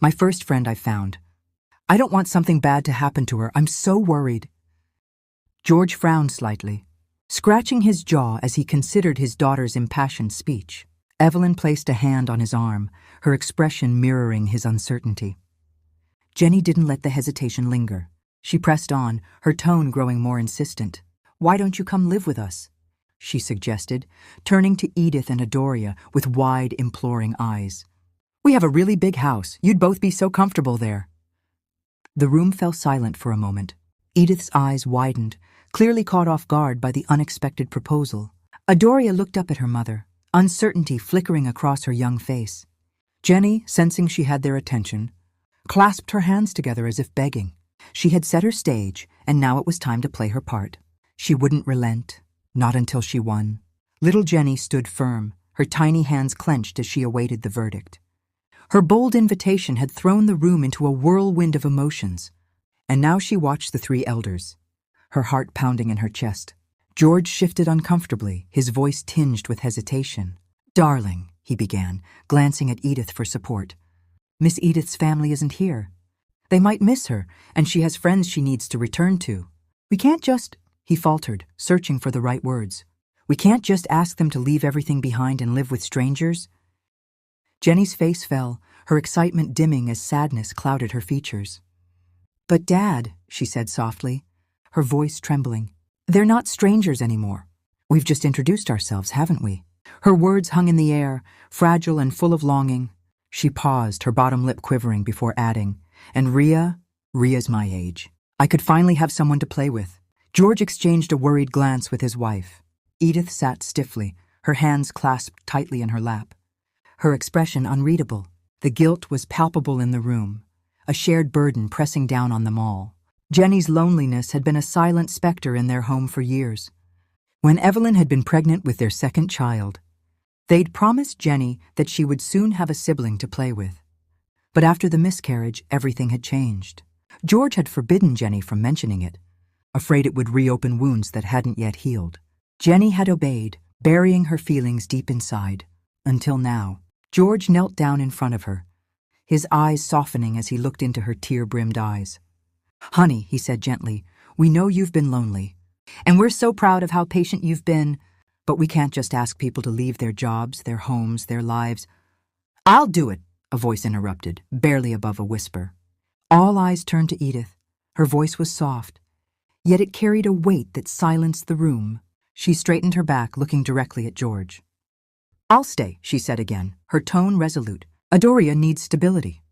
My first friend I found. I don't want something bad to happen to her. I'm so worried." George frowned slightly, scratching his jaw as he considered his daughter's impassioned speech. Evelyn placed a hand on his arm, her expression mirroring his uncertainty. Jenny didn't let the hesitation linger. She pressed on, her tone growing more insistent. "Why don't you come live with us?" she suggested, turning to Edith and Adoria with wide, imploring eyes. "We have a really big house. You'd both be so comfortable there." The room fell silent for a moment. Edith's eyes widened, clearly caught off guard by the unexpected proposal. Adoria looked up at her mother, uncertainty flickering across her young face. Jenny, sensing she had their attention, clasped her hands together as if begging. She had set her stage, and now it was time to play her part. She wouldn't relent, not until she won. Little Jenny stood firm, her tiny hands clenched as she awaited the verdict. Her bold invitation had thrown the room into a whirlwind of emotions, and now she watched the three elders, her heart pounding in her chest. George shifted uncomfortably, his voice tinged with hesitation. "Darling," he began, glancing at Edith for support. "Miss Edith's family isn't here. They might miss her, and she has friends she needs to return to. We can't just—" he faltered, searching for the right words. "We can't just ask them to leave everything behind and live with strangers." Jenny's face fell, her excitement dimming as sadness clouded her features. "But Dad," she said softly, her voice trembling, "they're not strangers anymore. We've just introduced ourselves, haven't we?" Her words hung in the air, fragile and full of longing. She paused, her bottom lip quivering before adding, "And Ria's my age. I could finally have someone to play with." George exchanged a worried glance with his wife. Edith sat stiffly, her hands clasped tightly in her lap, her expression unreadable. The guilt was palpable in the room, a shared burden pressing down on them all. Jenny's loneliness had been a silent specter in their home for years. When Evelyn had been pregnant with their second child, they'd promised Jenny that she would soon have a sibling to play with. But after the miscarriage, everything had changed. George had forbidden Jenny from mentioning it, afraid it would reopen wounds that hadn't yet healed. Jenny had obeyed, burying her feelings deep inside, until now. George knelt down in front of her, his eyes softening as he looked into her tear-brimmed eyes. "Honey," he said gently, "we know you've been lonely, and we're so proud of how patient you've been, but we can't just ask people to leave their jobs, their homes, their lives." "I'll do it," a voice interrupted, barely above a whisper. All eyes turned to Edith. Her voice was soft, yet it carried a weight that silenced the room. She straightened her back, looking directly at George. "I'll stay," she said again, her tone resolute. "Adoria needs stability."